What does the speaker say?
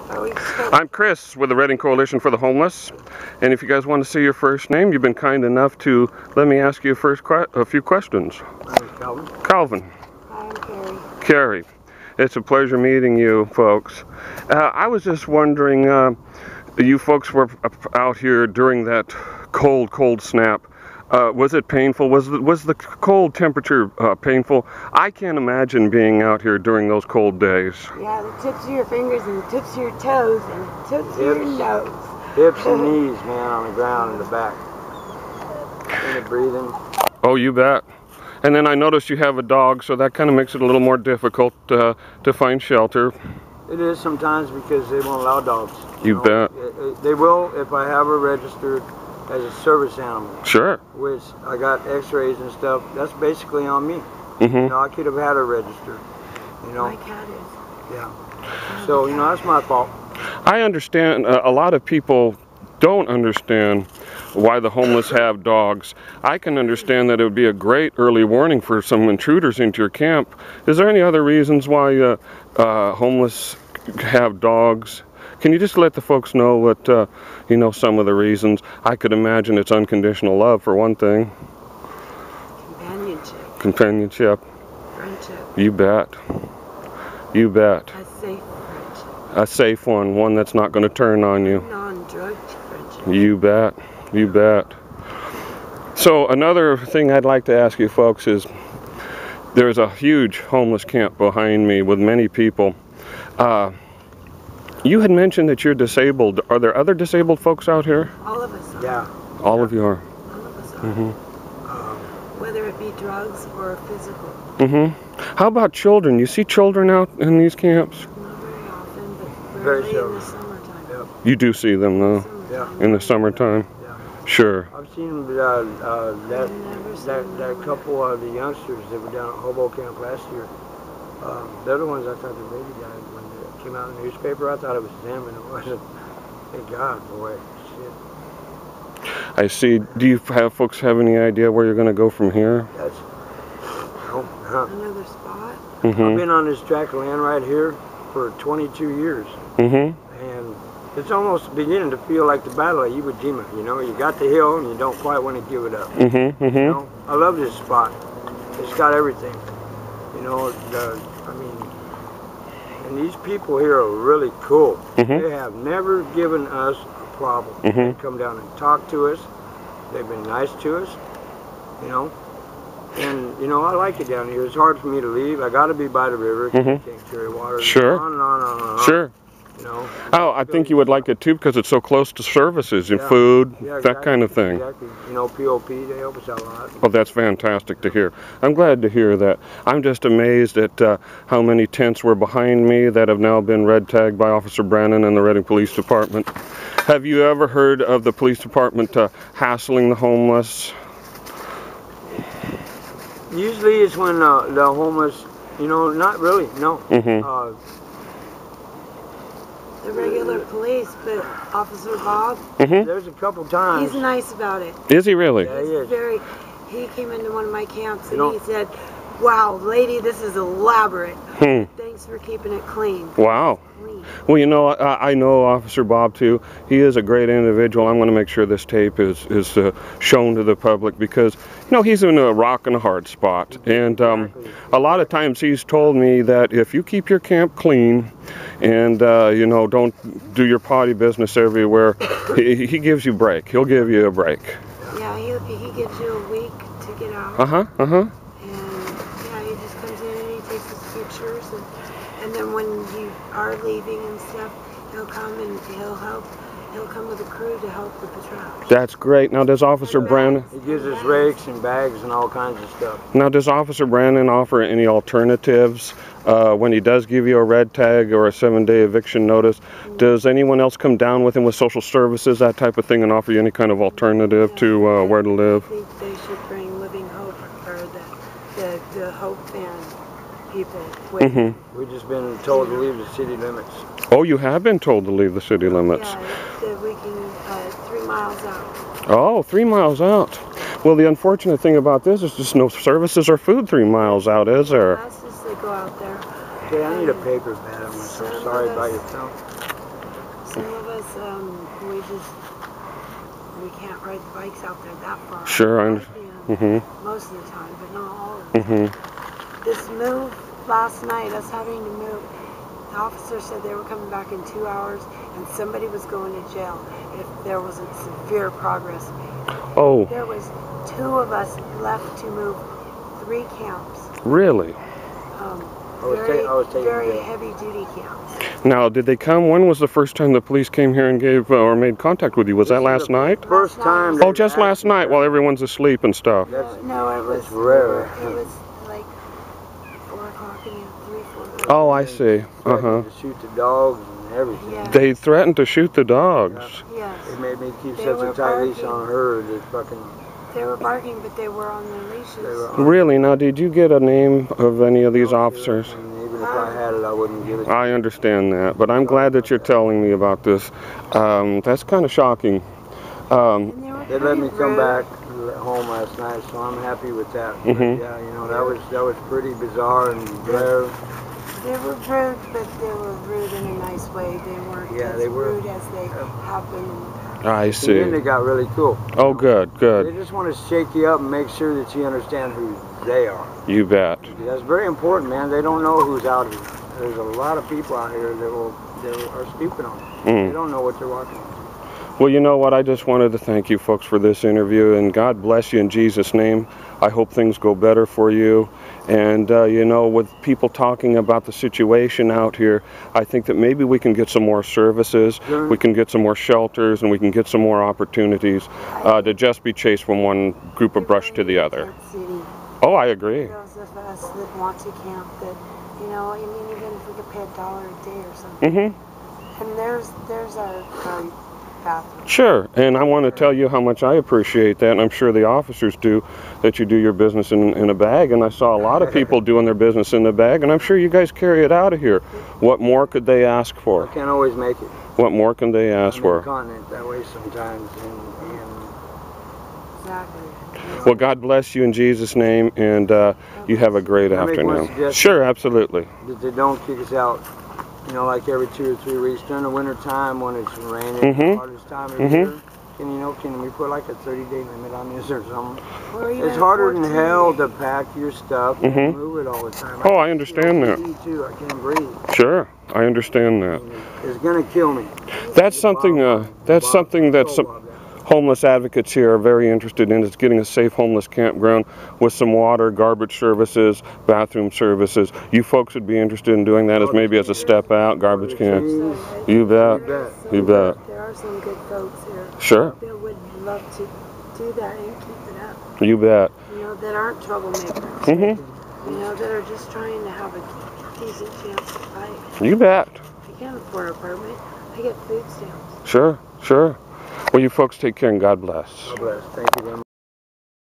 I'm Chris with the Reading Coalition for the Homeless, and if you guys want to say your first name, you've been kind enough to let me ask you a few questions. I'm Calvin. Calvin. I'm Kerry. Kerry. It's a pleasure meeting you folks. I was just wondering, you folks were out here during that cold snap. Was it painful? Was the cold temperature painful? I can't imagine being out here during those cold days. Yeah, the tips of your fingers and the tips of your toes and the tips of your nose. Hips and knees, man, on the ground in the back. And the breathing. Oh, you bet. And then I noticed you have a dog, so that kind of makes it a little more difficult to find shelter. It is sometimes because they won't allow dogs. You bet. They will if I have her registered as a service animal. Sure. Which I got x-rays and stuff. That's basically on me. Mm-hmm. You know, I could have had her registered. You know. My cat is. Yeah. So, you know, that's my fault. I understand a lot of people don't understand why the homeless have dogs. I can understand that it would be a great early warning for some intruders into your camp. Is there any other reasons why homeless have dogs? Can you just let the folks know what, you know, some of the reasons? I could imagine it's unconditional love for one thing. Companionship. Companionship. Friendship. You bet. You bet. A safe friendship. A safe one that's not going to turn on you. Non-drug friendship. You bet. You bet. So another thing I'd like to ask you folks is, there's a huge homeless camp behind me with many people. You had mentioned that you're disabled. Are there other disabled folks out here? All of us are. Yeah. All of you are? All of us are. Mm-hmm. Whether it be drugs or physical. Mm-hmm. How about children? You see children out in these camps? Not very often, but Very rarely in the seldom. summertime. Yep. You do see them though? Yeah. In the summertime? Yeah. Sure. I've seen that couple of the youngsters that were down at Hobo Camp last year. They're the ones I thought the baby died when it came out in the newspaper. I thought it was them, and it wasn't. Thank God, boy. Shit. I see. Do you have folks have any idea where you're going to go from here? That's Another spot? Mm-hmm. I've been on this tract of land right here for 22 years. Mm-hmm. And it's almost beginning to feel like the Battle of Iwo Jima. You know, you got the hill and you don't quite want to give it up. Mm-hmm. Mm-hmm. You know, I love this spot. It's got everything. You know, and these people here are really cool. Mm-hmm. They have never given us a problem. Mm-hmm. They come down and talk to us. They've been nice to us. You know. And, you know, I like it down here. It's hard for me to leave. I got to be by the river. Mm-hmm. Can't carry water. Sure. On and on and on and on. Sure. You know. Oh, I think you would like it too because it's so close to services and Yeah. food, Yeah, that kind of thing. Exactly. You know, POP, they help us out a lot. Well, that's fantastic to hear. I'm glad to hear that. I'm just amazed at how many tents were behind me that have now been red tagged by Officer Brannon and the Reading Police Department. Have you ever heard of the police department hassling the homeless? Usually it's when the homeless, you know, not really, no. Mm-hmm. The regular police, but Officer Bob, Mm-hmm. There's a couple times. he's nice about it. Is he really? Yeah, he is. He came into one of my camps You know- and he said, "Wow, lady, this is elaborate. Hmm. Thanks for keeping it clean." Wow. Clean. Well, you know, I know Officer Bob too. He is a great individual. I'm going to make sure this tape is shown to the public because, you know, he's in a rock and a hard spot. And a lot of times he's told me that if you keep your camp clean and, you know, don't do your potty business everywhere, he gives you a break. He'll give you a break. Yeah, he gives you a week to get out. Uh-huh, uh-huh. And yeah, he just comes in and he takes his pictures and then when you are leaving and stuff, he'll come and he'll come with a crew to help with the trash. That's great. Now does Officer Brannon... He gives us rakes and bags and all kinds of stuff. Now does Officer Brannon offer any alternatives when he does give you a red tag or a 7-day eviction notice? Does anyone else come down with him with social services, that type of thing, and offer you any kind of alternative to where to live? I think they should bring Living Hope or the Hope Band people with Mm-hmm. We've just been told to leave the city limits. Oh, you have been told to leave the city limits. Yeah, that we can 3 miles out. Oh, 3 miles out. Well, the unfortunate thing about this is just no services or food 3 miles out, is there? That's just they go out there. Okay, I need a paper pad. I'm so sorry about your film. some of us, we can't ride the bikes out there that far. Sure, I understand. Most of the time, but not all of the time. This move last night, us having to move, the officer said they were coming back in 2 hours, and somebody was going to jail if there wasn't severe progress made. Oh. There was 2 of us left to move 3 camps. Really? Very heavy-duty camps. Now, did they come? When was the first time the police came here and gave or made contact with you? Was that last night? First time. Oh, just last night while everyone's asleep and stuff. No, it was rare. It was like 4 o'clock in the 3, 4 o'clock. Oh, I see. To shoot the dogs and everything. Yeah. They threatened to shoot the dogs. Yes. They made me keep They such were a tight leash barking. on her that fucking. They were barking, but they were on their leashes. Really? Now, did you get a name of any of these officers? And even if I had it, I wouldn't give it. I understand that, but I'm glad that you're telling me about this. That's kind of shocking. They let me come back home last night, so I'm happy with that. But yeah, you know, that was pretty bizarre and rare. They were rude, but they were rude in a nice way. They weren't as rude as they have been in the past. I see. And then they got really cool. Oh, good, good. They just want to shake you up and make sure that you understand who they are. You bet. That's very important, man. They don't know who's out here. There's a lot of people out here that are stupid on it. They don't know what they're walking on. Well, you know what? I just wanted to thank you folks for this interview, and God bless you in Jesus' name. I hope things go better for you. And, you know, with people talking about the situation out here, I think that maybe we can get some more services, we can get some more shelters, and we can get some more opportunities to just be chased from one group of brush to the other. Oh, I agree. Those of us that want to camp, that, you know, I mean, even if we could pay $1 a day or something. And there's our bathroom. Sure, and I want to tell you how much I appreciate that, and I'm sure the officers do, that you do your business in a bag, and I saw a lot of people doing their business in the bag, and I'm sure you guys carry it out of here. What more could they ask for? I can't always make it. What more can they ask for? Continent that way sometimes, Exactly. Well, God bless you in Jesus' name, and you have a great afternoon. Sure, absolutely. That they don't kick us out, you know, like every 2 or 3 weeks during the winter time when it's raining, the hardest time of year. Can we put like a 30-day limit on this or something? It's harder than hell to pack your stuff and move it all the time. Oh, I understand that. I can't breathe. Sure, I understand that. It's gonna kill me. That's something. That's something that some homeless advocates here are very interested in, is getting a safe homeless campground with some water, garbage services, bathroom services. You folks would be interested in doing that as maybe as a step out, garbage cans. You bet. You bet. There are some good folks here. Sure. That would love to do that and keep it up. You bet. You know, that aren't troublemakers. You know, that are just trying to have a decent chance to fight. You bet. I can't afford an apartment. I get food stamps. Sure, sure. Well, you folks take care and God bless. God bless. Thank you very much.